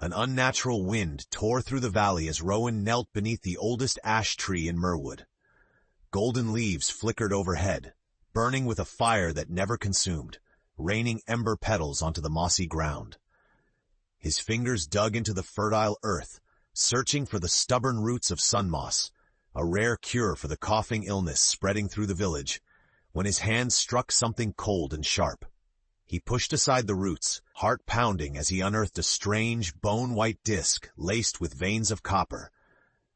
An unnatural wind tore through the valley as Rowan knelt beneath the oldest ash tree in Myrwood. Golden leaves flickered overhead, burning with a fire that never consumed, raining ember petals onto the mossy ground. His fingers dug into the fertile earth, searching for the stubborn roots of sun moss, a rare cure for the coughing illness spreading through the village, when his hand struck something cold and sharp. He pushed aside the roots, heart pounding as he unearthed a strange, bone-white disc laced with veins of copper.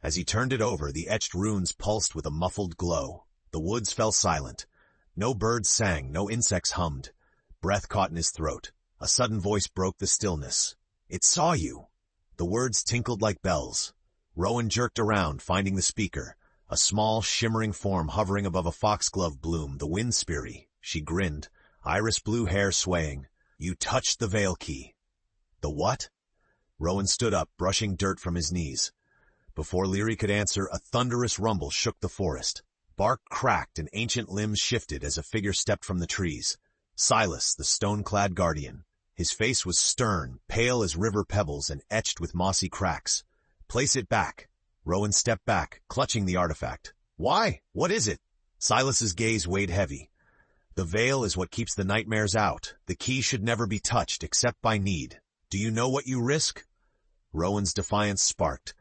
As he turned it over, the etched runes pulsed with a muffled glow. The woods fell silent. No birds sang, no insects hummed. Breath caught in his throat. A sudden voice broke the stillness. "It saw you!" The words tinkled like bells. Rowan jerked around, finding the speaker, a small, shimmering form hovering above a foxglove bloom, the wind sperry. She grinned, iris blue hair swaying. "You touched the veil key." "The what?" Rowan stood up, brushing dirt from his knees. Before Leary could answer, a thunderous rumble shook the forest. Bark cracked and ancient limbs shifted as a figure stepped from the trees. Silas, the stone-clad guardian. His face was stern, pale as river pebbles and etched with mossy cracks. "Place it back." Rowan stepped back, clutching the artifact. "Why? What is it?" Silas's gaze weighed heavy. "The veil is what keeps the nightmares out. The key should never be touched except by need. Do you know what you risk?" Rowan's defiance sparked.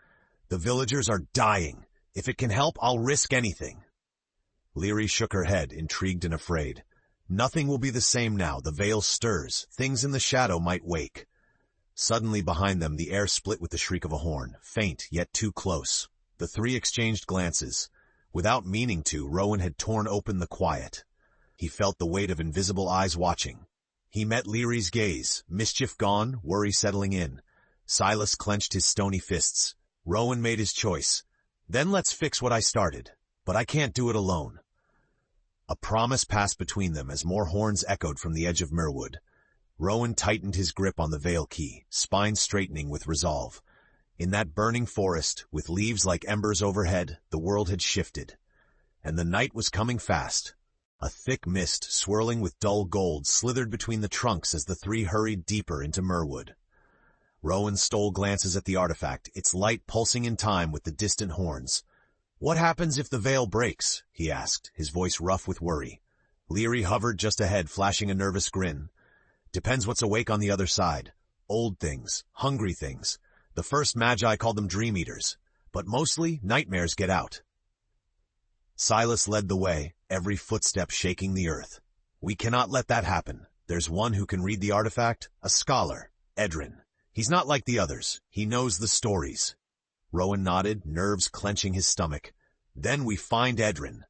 "The villagers are dying. If it can help, I'll risk anything." Leary shook her head, intrigued and afraid. "Nothing will be the same now. The veil stirs. Things in the shadow might wake." Suddenly behind them, the air split with the shriek of a horn, faint yet too close. The three exchanged glances. Without meaning to, Rowan had torn open the quiet. He felt the weight of invisible eyes watching. He met Leary's gaze, mischief gone, worry settling in. Silas clenched his stony fists. Rowan made his choice. "Then let's fix what I started. But I can't do it alone." A promise passed between them as more horns echoed from the edge of Myrwood. Rowan tightened his grip on the veil key, spine straightening with resolve. In that burning forest, with leaves like embers overhead, the world had shifted. And the night was coming fast. A thick mist, swirling with dull gold, slithered between the trunks as the three hurried deeper into Myrwood. Rowan stole glances at the artifact, its light pulsing in time with the distant horns. "What happens if the veil breaks?" he asked, his voice rough with worry. Leary hovered just ahead, flashing a nervous grin. "Depends what's awake on the other side. Old things, hungry things. The first magi called them dream eaters. But mostly, nightmares get out." Silas led the way, every footstep shaking the earth. "We cannot let that happen. There's one who can read the artifact, a scholar, Edrin. He's not like the others. He knows the stories." Rowan nodded, nerves clenching his stomach. "Then we find Edrin."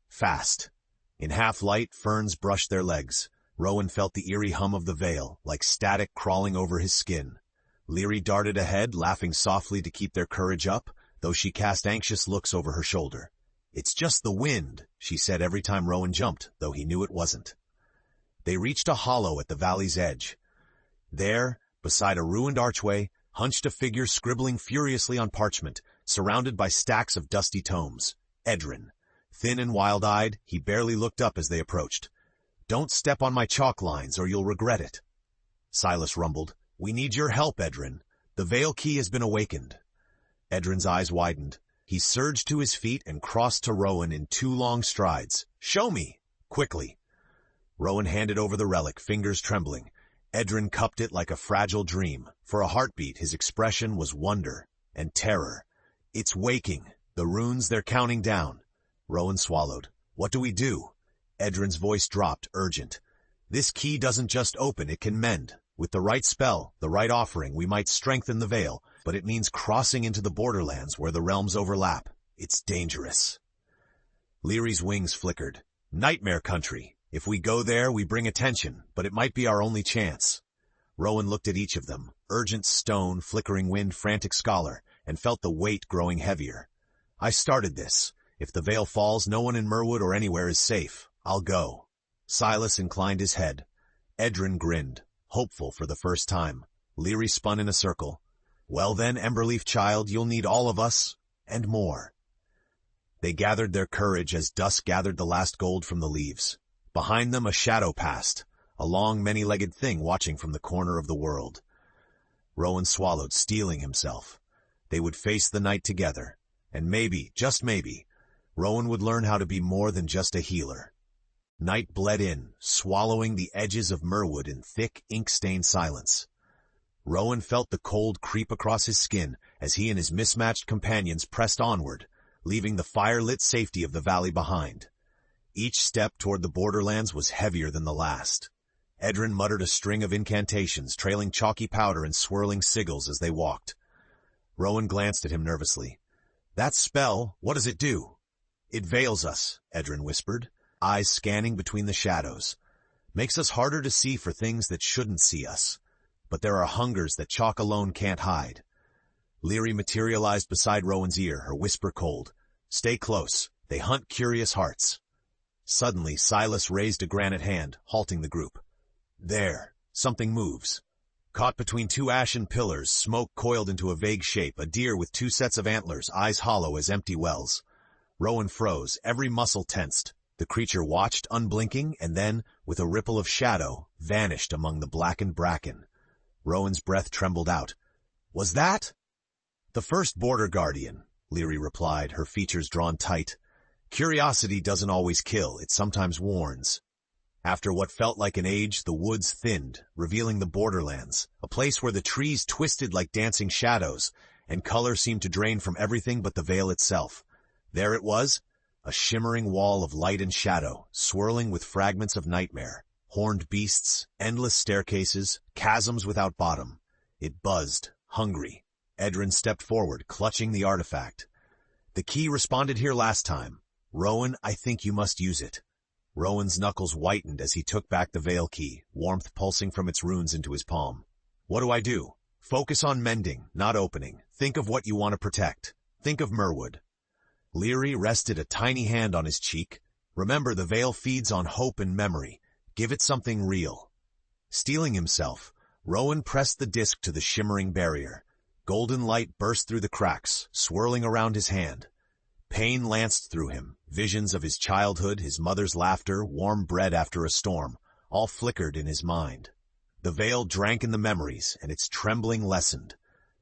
Fast. In half-light, ferns brushed their legs. Rowan felt the eerie hum of the veil, like static crawling over his skin. Leary darted ahead, laughing softly to keep their courage up, though she cast anxious looks over her shoulder. "It's just the wind," she said every time Rowan jumped, though he knew it wasn't. They reached a hollow at the valley's edge. There, beside a ruined archway, hunched a figure scribbling furiously on parchment, surrounded by stacks of dusty tomes. Edrin. Thin and wild-eyed, he barely looked up as they approached. "Don't step on my chalk lines or you'll regret it." Silas rumbled. "We need your help, Edrin. The veil key has been awakened." Edrin's eyes widened. He surged to his feet and crossed to Rowan in 2 long strides. "Show me!" Quickly. Rowan handed over the relic, fingers trembling. Edrin cupped it like a fragile dream. For a heartbeat, his expression was wonder and terror. "It's waking. The runes, they're counting down." Rowan swallowed. "What do we do?" Edrin's voice dropped, urgent. "This key doesn't just open, it can mend. With the right spell, the right offering, we might strengthen the veil, but it means crossing into the borderlands where the realms overlap. It's dangerous." Leary's wings flickered. "Nightmare country. If we go there, we bring attention, but it might be our only chance." Rowan looked at each of them, urgent stone, flickering wind, frantic scholar, and felt the weight growing heavier. "I started this. If the veil falls, no one in Myrwood or anywhere is safe. I'll go." Silas inclined his head. Edrin grinned, hopeful for the first time. Leary spun in a circle. "Well then, Emberleaf child, you'll need all of us, and more." They gathered their courage as dusk gathered the last gold from the leaves. Behind them a shadow passed, a long many-legged thing watching from the corner of the world. Rowan swallowed, steeling himself. They would face the night together, and maybe, just maybe, Rowan would learn how to be more than just a healer. Night bled in, swallowing the edges of Myrwood in thick, ink-stained silence. Rowan felt the cold creep across his skin as he and his mismatched companions pressed onward, leaving the fire-lit safety of the valley behind. Each step toward the borderlands was heavier than the last. Edrin muttered a string of incantations, trailing chalky powder and swirling sigils as they walked. Rowan glanced at him nervously. "That spell, what does it do?" "It veils us," Edrin whispered, eyes scanning between the shadows. "Makes us harder to see for things that shouldn't see us. But there are hungers that chalk alone can't hide." Leary materialized beside Rowan's ear, her whisper cold. "Stay close. They hunt curious hearts." Suddenly, Silas raised a granite hand, halting the group. "There. Something moves." Caught between two ashen pillars, smoke coiled into a vague shape, a deer with two sets of antlers, eyes hollow as empty wells. Rowan froze, every muscle tensed. The creature watched, unblinking, and then, with a ripple of shadow, vanished among the blackened bracken. Rowan's breath trembled out. "Was that?" "The first border guardian," Leary replied, her features drawn tight. "Curiosity doesn't always kill, it sometimes warns." After what felt like an age, the woods thinned, revealing the borderlands, a place where the trees twisted like dancing shadows, and color seemed to drain from everything but the veil itself. There it was, a shimmering wall of light and shadow, swirling with fragments of nightmare, horned beasts, endless staircases, chasms without bottom. It buzzed, hungry. Edrin stepped forward, clutching the artifact. "The key responded here last time. Rowan, I think you must use it." Rowan's knuckles whitened as he took back the veil key, warmth pulsing from its runes into his palm. "What do I do?" "Focus on mending, not opening. Think of what you want to protect. Think of Myrwood." Leary rested a tiny hand on his cheek. "Remember, the veil feeds on hope and memory. Give it something real." Steeling himself, Rowan pressed the disc to the shimmering barrier. Golden light burst through the cracks, swirling around his hand. Pain lanced through him. Visions of his childhood, his mother's laughter, warm bread after a storm, all flickered in his mind. The veil drank in the memories, and its trembling lessened.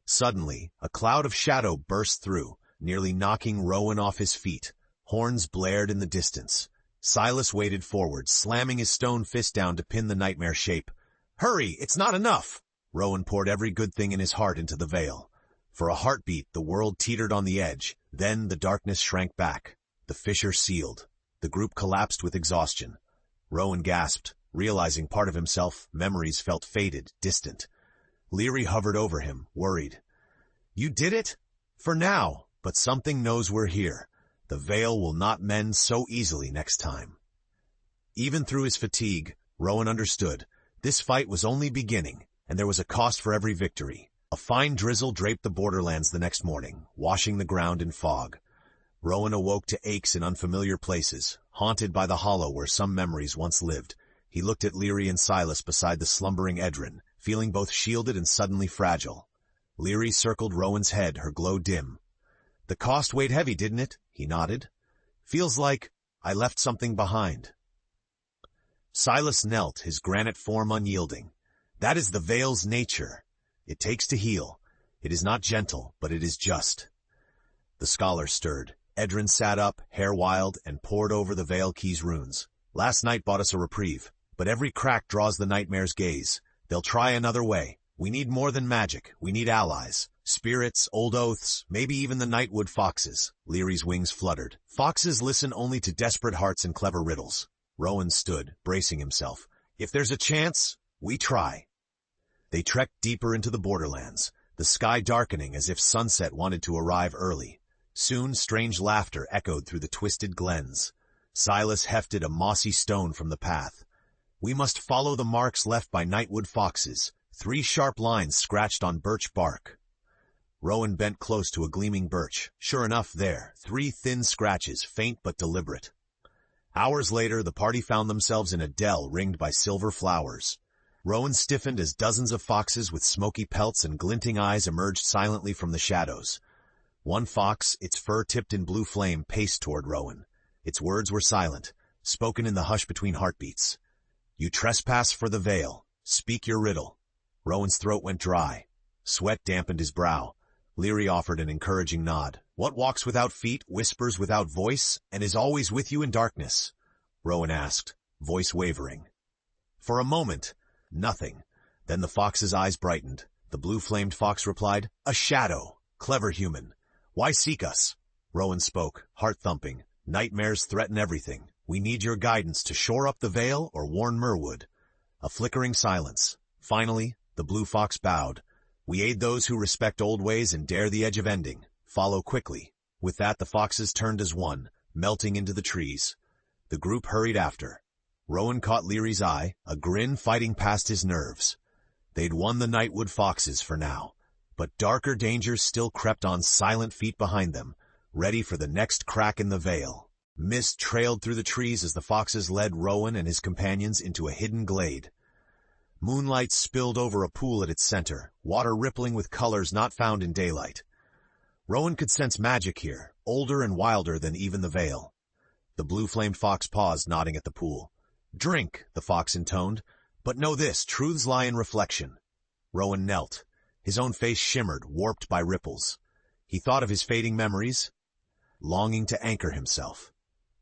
Suddenly, a cloud of shadow burst through, nearly knocking Rowan off his feet. Horns blared in the distance. Silas waded forward, slamming his stone fist down to pin the nightmare shape. "Hurry! It's not enough!" Rowan poured every good thing in his heart into the veil. For a heartbeat, the world teetered on the edge. Then the darkness shrank back. The fissure sealed. The group collapsed with exhaustion. Rowan gasped, realizing part of himself, memories felt faded, distant. Leary hovered over him, worried. "You did it? For now, but something knows we're here. The veil will not mend so easily next time." Even through his fatigue, Rowan understood. This fight was only beginning, and there was a cost for every victory. A fine drizzle draped the borderlands the next morning, washing the ground in fog. Rowan awoke to aches in unfamiliar places, haunted by the hollow where some memories once lived. He looked at Leary and Silas beside the slumbering Edrin, feeling both shielded and suddenly fragile. Leary circled Rowan's head, her glow dim. "The cost weighed heavy, didn't it?" He nodded. "Feels like I left something behind." Silas knelt, his granite form unyielding. "That is the veil's nature. It takes to heal. It is not gentle, but it is just." The scholar stirred. Edrin sat up, hair wild, and pored over the veil key's runes. "Last night bought us a reprieve, but every crack draws the nightmare's gaze. They'll try another way. We need more than magic. We need allies. Spirits, old oaths, maybe even the nightwood foxes." Leary's wings fluttered. "Foxes listen only to desperate hearts and clever riddles." Rowan stood, bracing himself. "If there's a chance, we try." They trekked deeper into the borderlands, the sky darkening as if sunset wanted to arrive early. Soon strange laughter echoed through the twisted glens. Silas hefted a mossy stone from the path. "We must follow the marks left by nightwood foxes, 3 sharp lines scratched on birch bark." Rowan bent close to a gleaming birch. Sure enough there, 3 thin scratches, faint but deliberate. Hours later, the party found themselves in a dell ringed by silver flowers. Rowan stiffened as dozens of foxes with smoky pelts and glinting eyes emerged silently from the shadows. One fox, its fur tipped in blue flame, paced toward Rowan. Its words were silent, spoken in the hush between heartbeats. "You trespass for the veil. Speak your riddle." Rowan's throat went dry. Sweat dampened his brow. Leary offered an encouraging nod. "What walks without feet, whispers without voice, and is always with you in darkness?" Rowan asked, voice wavering. For a moment, nothing. Then the fox's eyes brightened. The blue-flamed fox replied, "A shadow. Clever human. Why seek us?" Rowan spoke, heart thumping. "Nightmares threaten everything. We need your guidance to shore up the veil or warn Myrwood." A flickering silence. Finally, the blue fox bowed. "We aid those who respect old ways and dare the edge of ending. Follow quickly." With that, the foxes turned as one, melting into the trees. The group hurried after. Rowan caught Leary's eye, a grin fighting past his nerves. They'd won the Nightwood foxes for now, but darker dangers still crept on silent feet behind them, ready for the next crack in the veil. Mist trailed through the trees as the foxes led Rowan and his companions into a hidden glade. Moonlight spilled over a pool at its center, water rippling with colors not found in daylight. Rowan could sense magic here, older and wilder than even the veil. The blue-flamed fox paused, nodding at the pool. "Drink," the fox intoned, "but know this, truths lie in reflection." Rowan knelt. His own face shimmered, warped by ripples. He thought of his fading memories, longing to anchor himself.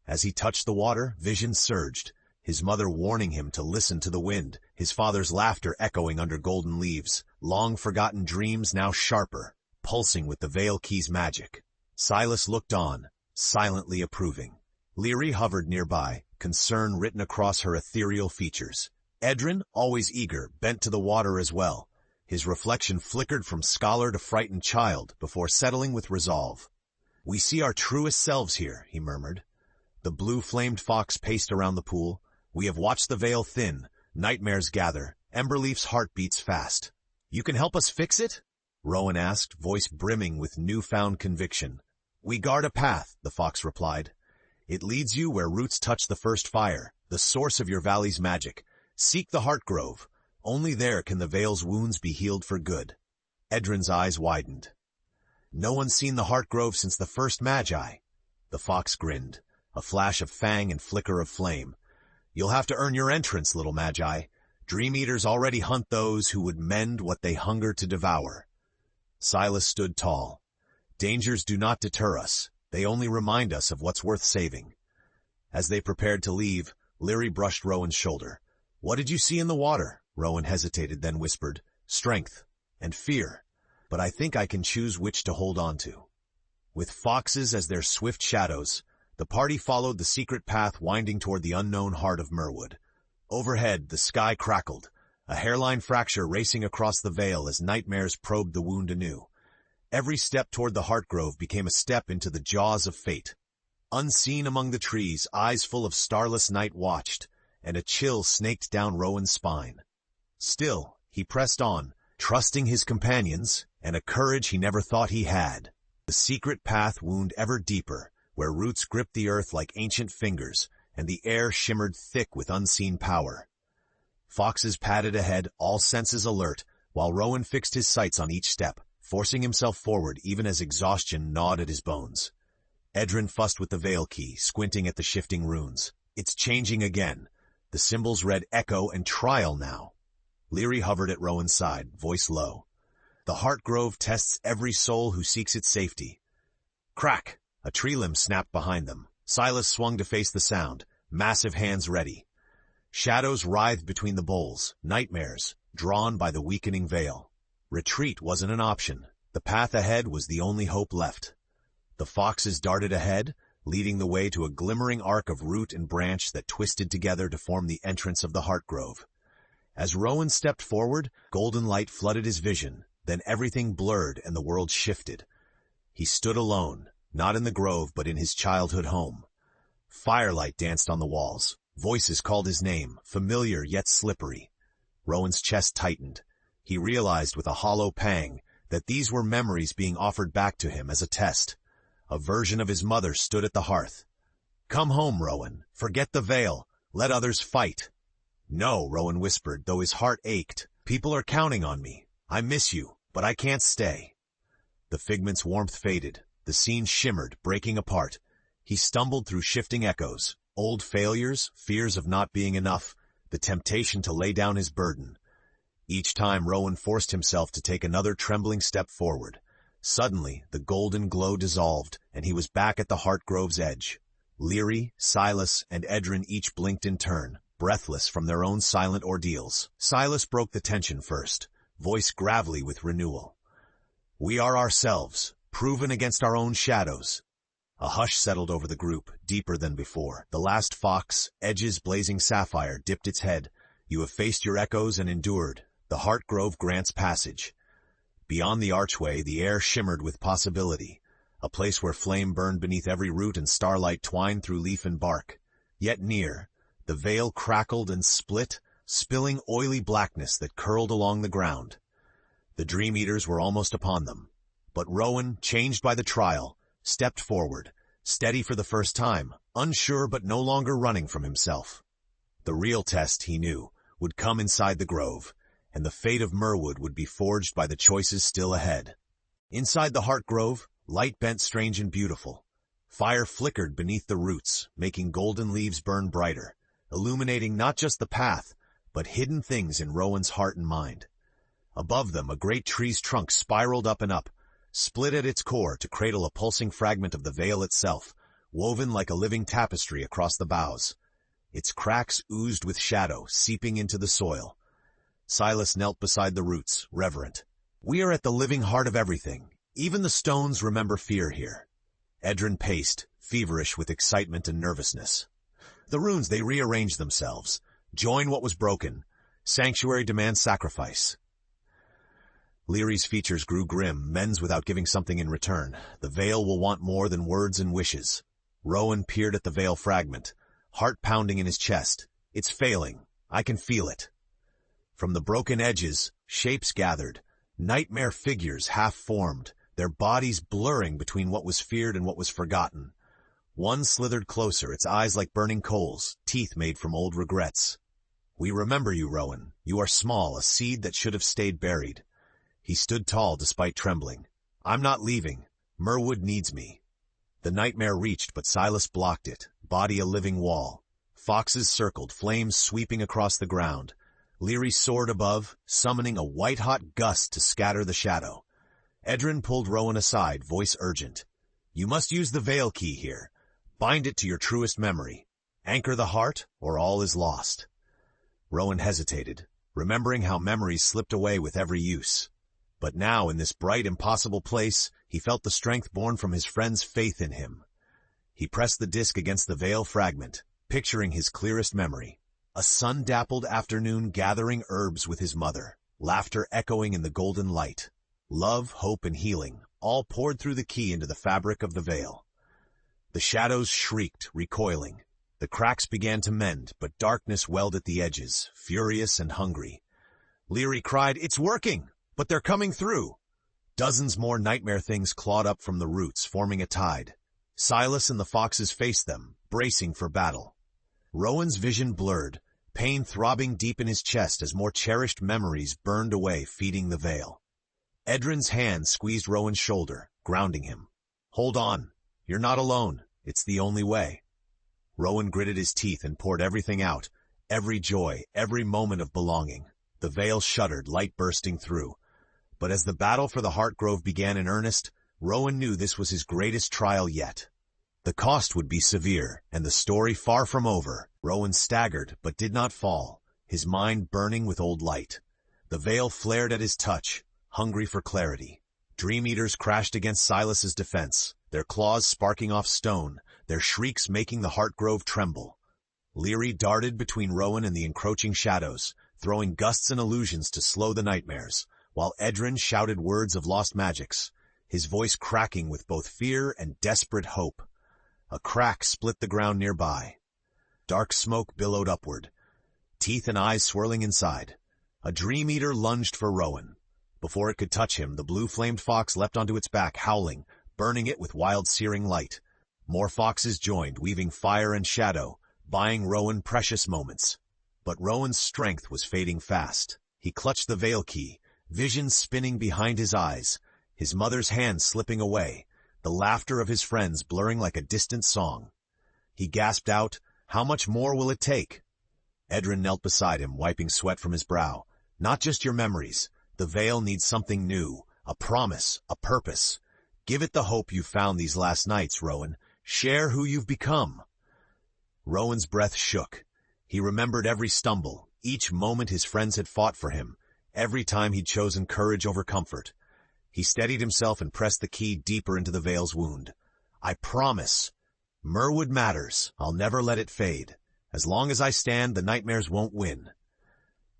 As he touched the water, visions surged, his mother warning him to listen to the wind, his father's laughter echoing under golden leaves, long-forgotten dreams now sharper, pulsing with the Veil Key's magic. Silas looked on, silently approving. Leary hovered nearby, concern written across her ethereal features. Edrin, always eager, bent to the water as well. His reflection flickered from scholar to frightened child before settling with resolve. "We see our truest selves here," he murmured. The blue-flamed fox paced around the pool. "We have watched the veil thin, nightmares gather, Emberleaf's heart beats fast." "You can help us fix it?" Rowan asked, voice brimming with newfound conviction. "We guard a path," the fox replied. "It leads you where roots touch the first fire, the source of your valley's magic. Seek the Heart Grove. Only there can the veil's wounds be healed for good." Edrin's eyes widened. "No one's seen the Heart Grove since the first Magi." The fox grinned, a flash of fang and flicker of flame. "You'll have to earn your entrance, little Magi. Dream-eaters already hunt those who would mend what they hunger to devour." Silas stood tall. "Dangers do not deter us. They only remind us of what's worth saving." As they prepared to leave, Leary brushed Rowan's shoulder. "What did you see in the water?" Rowan hesitated, then whispered, "Strength and fear, but I think I can choose which to hold on to." With foxes as their swift shadows, the party followed the secret path winding toward the unknown heart of Myrwood. Overhead, the sky crackled, a hairline fracture racing across the veil as nightmares probed the wound anew. Every step toward the Heart Grove became a step into the jaws of fate. Unseen among the trees, eyes full of starless night watched, and a chill snaked down Rowan's spine. Still, he pressed on, trusting his companions, and a courage he never thought he had. The secret path wound ever deeper, where roots gripped the earth like ancient fingers, and the air shimmered thick with unseen power. Foxes padded ahead, all senses alert, while Rowan fixed his sights on each step, forcing himself forward even as exhaustion gnawed at his bones. Edrin fussed with the Veil Key, squinting at the shifting runes. "It's changing again." The symbols read Echo and Trial now. Leary hovered at Rowan's side, voice low. "The Heart Grove tests every soul who seeks its safety." Crack! A tree limb snapped behind them. Silas swung to face the sound, massive hands ready. Shadows writhed between the boles, nightmares, drawn by the weakening veil. Retreat wasn't an option. The path ahead was the only hope left. The foxes darted ahead, leading the way to a glimmering arc of root and branch that twisted together to form the entrance of the Heart Grove. As Rowan stepped forward, golden light flooded his vision, then everything blurred and the world shifted. He stood alone, not in the grove but in his childhood home. Firelight danced on the walls. Voices called his name, familiar yet slippery. Rowan's chest tightened. He realized with a hollow pang that these were memories being offered back to him as a test. A version of his mother stood at the hearth. "Come home, Rowan. Forget the veil. Let others fight." "No," Rowan whispered, though his heart ached. "People are counting on me. I miss you, but I can't stay." The figment's warmth faded. The scene shimmered, breaking apart. He stumbled through shifting echoes, old failures, fears of not being enough, the temptation to lay down his burden. Each time Rowan forced himself to take another trembling step forward. Suddenly, the golden glow dissolved, and he was back at the Heartgrove's edge. Leary, Silas, and Edrin each blinked in turn, breathless from their own silent ordeals. Silas broke the tension first, voice gravelly with renewal. "We are ourselves, proven against our own shadows." A hush settled over the group, deeper than before. The last fox, edges blazing sapphire, dipped its head. "You have faced your echoes and endured. The Heartgrove grants passage." Beyond the archway, the air shimmered with possibility, a place where flame burned beneath every root and starlight twined through leaf and bark. Yet near, the veil crackled and split, spilling oily blackness that curled along the ground. The Dream Eaters were almost upon them. But Rowan, changed by the trial, stepped forward, steady for the first time, unsure but no longer running from himself. The real test, he knew, would come inside the grove, and the fate of Myrwood would be forged by the choices still ahead. Inside the Heartgrove, light bent strange and beautiful. Fire flickered beneath the roots, making golden leaves burn brighter, illuminating not just the path, but hidden things in Rowan's heart and mind. Above them, a great tree's trunk spiraled up and up, split at its core to cradle a pulsing fragment of the veil itself, woven like a living tapestry across the boughs. Its cracks oozed with shadow, seeping into the soil. Silas knelt beside the roots, reverent. "We are at the living heart of everything. Even the stones remember fear here." Edrin paced, feverish with excitement and nervousness. "The runes, they rearrange themselves. Join what was broken. Sanctuary demands sacrifice." Leary's features grew grim, men's without giving something in return. "The veil will want more than words and wishes." Rowan peered at the veil fragment, heart pounding in his chest. "It's failing. I can feel it." From the broken edges, shapes gathered, nightmare figures half-formed, their bodies blurring between what was feared and what was forgotten. One slithered closer, its eyes like burning coals, teeth made from old regrets. "We remember you, Rowan. You are small, a seed that should have stayed buried." He stood tall despite trembling. "I'm not leaving. Myrwood needs me." The nightmare reached, but Silas blocked it, body a living wall. Foxes circled, flames sweeping across the ground. Leary soared above, summoning a white-hot gust to scatter the shadow. Edrin pulled Rowan aside, voice urgent. "You must use the veil key here. Bind it to your truest memory. Anchor the heart, or all is lost." Rowan hesitated, remembering how memories slipped away with every use. But now, in this bright, impossible place, he felt the strength born from his friend's faith in him. He pressed the disc against the veil fragment, picturing his clearest memory. A sun-dappled afternoon gathering herbs with his mother, laughter echoing in the golden light. Love, hope, and healing, all poured through the key into the fabric of the veil. The shadows shrieked, recoiling. The cracks began to mend, but darkness welled at the edges, furious and hungry. Leary cried, "It's working! But they're coming through!" Dozens more nightmare things clawed up from the roots, forming a tide. Silas and the foxes faced them, bracing for battle. Rowan's vision blurred, pain throbbing deep in his chest as more cherished memories burned away, feeding the veil. Edrin's hand squeezed Rowan's shoulder, grounding him. "Hold on. You're not alone. It's the only way." Rowan gritted his teeth and poured everything out, every joy, every moment of belonging. The veil shuddered, light bursting through. But as the battle for the Heartgrove began in earnest, Rowan knew this was his greatest trial yet. The cost would be severe, and the story far from over. Rowan staggered, but did not fall, his mind burning with old light. The veil flared at his touch, hungry for clarity. Dream Eaters crashed against Silas's defense, their claws sparking off stone, their shrieks making the Heartgrove tremble. Leary darted between Rowan and the encroaching shadows, throwing gusts and illusions to slow the nightmares, while Edrin shouted words of lost magics, his voice cracking with both fear and desperate hope. A crack split the ground nearby. Dark smoke billowed upward, teeth and eyes swirling inside. A Dream Eater lunged for Rowan. Before it could touch him, the blue-flamed fox leapt onto its back, howling, burning it with wild searing light. More foxes joined, weaving fire and shadow, buying Rowan precious moments. But Rowan's strength was fading fast. He clutched the veil key, vision spinning behind his eyes, his mother's hand slipping away, the laughter of his friends blurring like a distant song. He gasped out, "How much more will it take?" Edrin knelt beside him, wiping sweat from his brow. Not just your memories. The veil needs something new, a promise, a purpose. Give it the hope you found these last nights, Rowan. Share who you've become. Rowan's breath shook. He remembered every stumble, each moment his friends had fought for him, every time he'd chosen courage over comfort. He steadied himself and pressed the key deeper into the veil's wound. I promise. Myrwood matters. I'll never let it fade. As long as I stand, the nightmares won't win.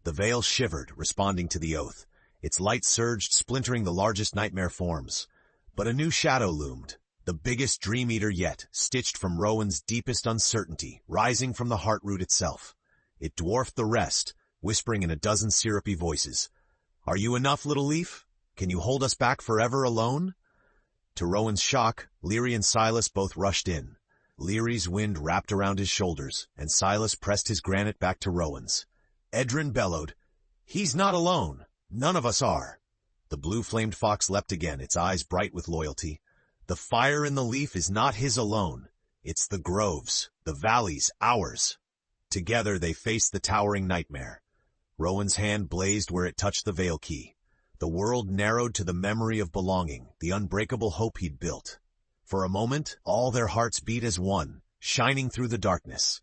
The veil shivered, responding to the oath. Its light surged, splintering the largest nightmare forms. But a new shadow loomed, the biggest dream eater yet, stitched from Rowan's deepest uncertainty, rising from the heart root itself. It dwarfed the rest, whispering in a dozen syrupy voices. Are you enough, little leaf? Can you hold us back forever alone? To Rowan's shock, Leary and Silas both rushed in. Leary's wind wrapped around his shoulders, and Silas pressed his granite back to Rowan's. Edrin bellowed, He's not alone. None of us are. The blue-flamed fox leapt again, its eyes bright with loyalty. The fire in the leaf is not his alone. It's the grove's, the valley's, ours. Together they faced the towering nightmare. Rowan's hand blazed where it touched the veil key. The world narrowed to the memory of belonging, the unbreakable hope he'd built. For a moment, all their hearts beat as one, shining through the darkness.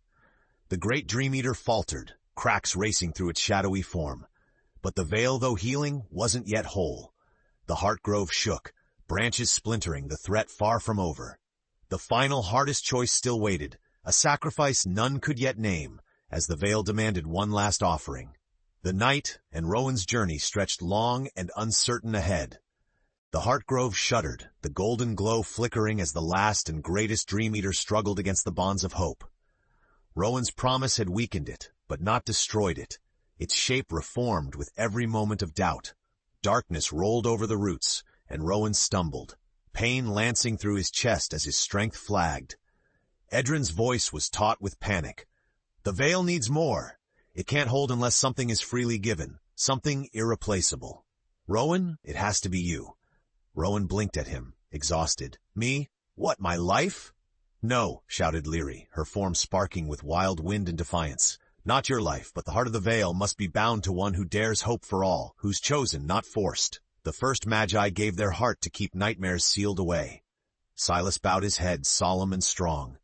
The great dream eater faltered, cracks racing through its shadowy form. But the veil, though healing, wasn't yet whole. The heart grove shook, branches splintering, the threat far from over. The final hardest choice still waited, a sacrifice none could yet name, as the veil demanded one last offering. The night and Rowan's journey stretched long and uncertain ahead. The heart grove shuddered, the golden glow flickering as the last and greatest dream eater struggled against the bonds of hope. Rowan's promise had weakened it, but not destroyed it. Its shape reformed with every moment of doubt. Darkness rolled over the roots, and Rowan stumbled, pain lancing through his chest as his strength flagged. Edrin's voice was taut with panic. The veil needs more. It can't hold unless something is freely given, something irreplaceable. Rowan, it has to be you. Rowan blinked at him, exhausted. Me? What, my life? No, shouted Leary, her form sparking with wild wind and defiance. Not your life, but the heart of the veil must be bound to one who dares hope for all, who's chosen, not forced. The first magi gave their heart to keep nightmares sealed away. Silas bowed his head, solemn and strong.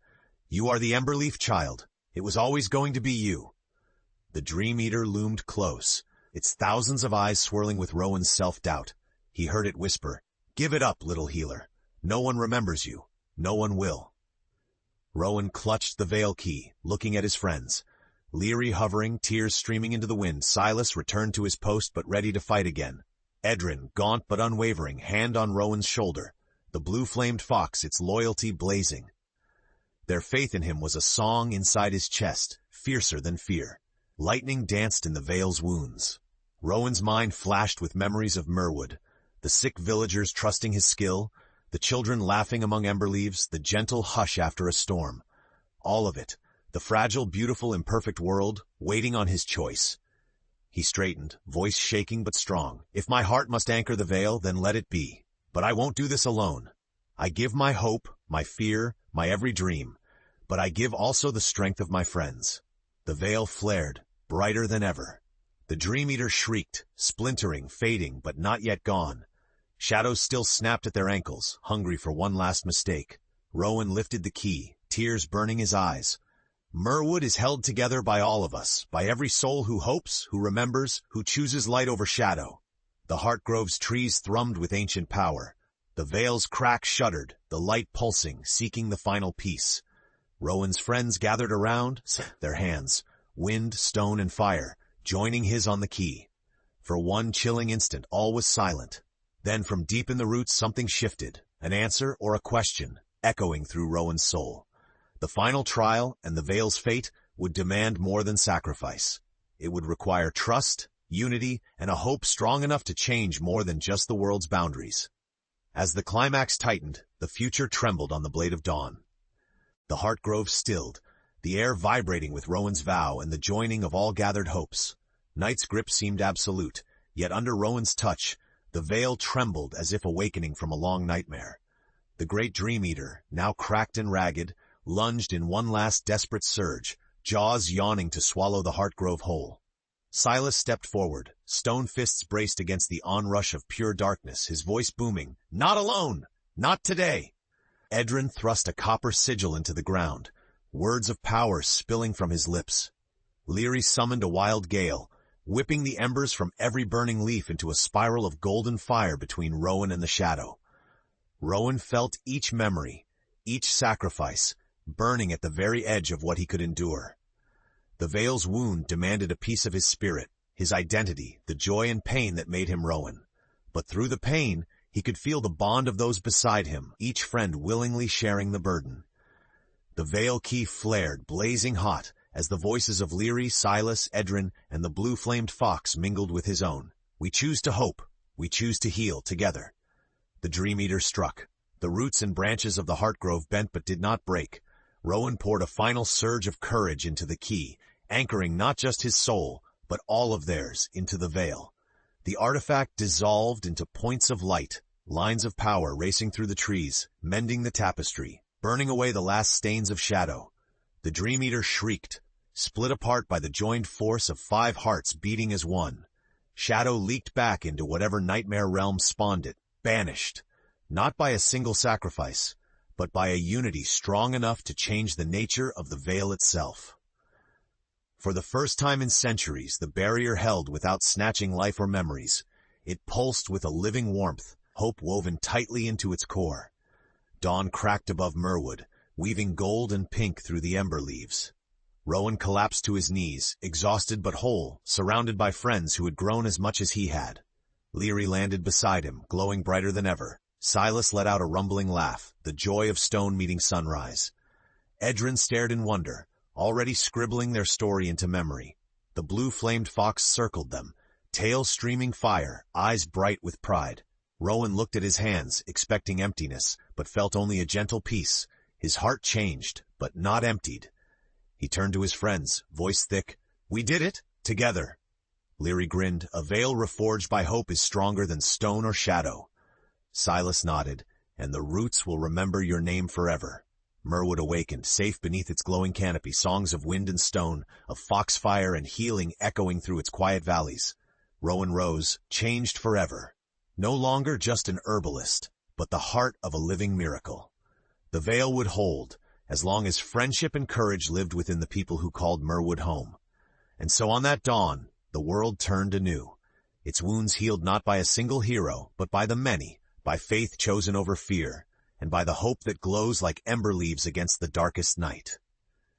You are the Emberleaf child. It was always going to be you. The dream eater loomed close, its thousands of eyes swirling with Rowan's self-doubt. He heard it whisper, Give it up, little healer. No one remembers you. No one will. Rowan clutched the veil key, looking at his friends. Leary hovering, tears streaming into the wind, Silas returned to his post but ready to fight again. Edrin, gaunt but unwavering, hand on Rowan's shoulder. The blue-flamed fox, its loyalty blazing. Their faith in him was a song inside his chest, fiercer than fear. Lightning danced in the veil's wounds. Rowan's mind flashed with memories of Myrwood, the sick villagers trusting his skill, the children laughing among ember leaves, the gentle hush after a storm. All of it, the fragile, beautiful, imperfect world, waiting on his choice. He straightened, voice shaking but strong. If my heart must anchor the veil, then let it be. But I won't do this alone. I give my hope, my fear, my every dream, but I give also the strength of my friends. The veil flared, brighter than ever. The dream eater shrieked, splintering, fading, but not yet gone. Shadows still snapped at their ankles, hungry for one last mistake. Rowan lifted the key, tears burning his eyes. Myrwood is held together by all of us, by every soul who hopes, who remembers, who chooses light over shadow. The Heartgrove's trees thrummed with ancient power. The veil's crack shuddered, the light pulsing, seeking the final peace. Rowan's friends gathered around, their hands, wind, stone, and fire, joining his on the key. For one chilling instant, all was silent. Then from deep in the roots something shifted, an answer or a question, echoing through Rowan's soul. The final trial and the veil's fate would demand more than sacrifice. It would require trust, unity, and a hope strong enough to change more than just the world's boundaries. As the climax tightened, the future trembled on the blade of dawn. The Heartgrove stilled, the air vibrating with Rowan's vow and the joining of all gathered hopes. Night's grip seemed absolute, yet under Rowan's touch, the veil trembled as if awakening from a long nightmare. The great Dream Eater, now cracked and ragged, lunged in one last desperate surge, jaws yawning to swallow the Heartgrove whole. Silas stepped forward, stone fists braced against the onrush of pure darkness, his voice booming, "Not alone! Not today!" Edrin thrust a copper sigil into the ground, words of power spilling from his lips. Leary summoned a wild gale, whipping the embers from every burning leaf into a spiral of golden fire between Rowan and the shadow. Rowan felt each memory, each sacrifice, burning at the very edge of what he could endure. The veil's wound demanded a piece of his spirit, his identity, the joy and pain that made him Rowan. But through the pain, he could feel the bond of those beside him, each friend willingly sharing the burden. The veil key flared, blazing hot, as the voices of Leary, Silas, Edrin, and the blue-flamed fox mingled with his own. "We choose to hope. We choose to heal, together." The Dream Eater struck. The roots and branches of the Heartgrove bent but did not break. Rowan poured a final surge of courage into the key, anchoring not just his soul, but all of theirs, into the veil. The artifact dissolved into points of light, lines of power racing through the trees, mending the tapestry, burning away the last stains of shadow. The Dream Eater shrieked, split apart by the joined force of 5 hearts beating as one. Shadow leaked back into whatever nightmare realm spawned it, banished, not by a single sacrifice, but by a unity strong enough to change the nature of the veil itself. For the first time in centuries, the barrier held without snatching life or memories. It pulsed with a living warmth, hope woven tightly into its core. Dawn cracked above Myrwood, weaving gold and pink through the ember leaves. Rowan collapsed to his knees, exhausted but whole, surrounded by friends who had grown as much as he had. Leary landed beside him, glowing brighter than ever. Silas let out a rumbling laugh, the joy of stone meeting sunrise. Edrin stared in wonder, already scribbling their story into memory. The blue-flamed fox circled them, tail streaming fire, eyes bright with pride. Rowan looked at his hands, expecting emptiness, but felt only a gentle peace. His heart changed, but not emptied. He turned to his friends, voice thick, "We did it, together." Leary grinned, "A veil reforged by hope is stronger than stone or shadow." Silas nodded, "And the roots will remember your name forever." Myrwood awakened, safe beneath its glowing canopy, songs of wind and stone, of foxfire and healing echoing through its quiet valleys. Rowan rose, changed forever. No longer just an herbalist, but the heart of a living miracle. The veil would hold, as long as friendship and courage lived within the people who called Myrwood home. And so on that dawn, the world turned anew. Its wounds healed not by a single hero, but by the many, by faith chosen over fear, and by the hope that glows like ember leaves against the darkest night.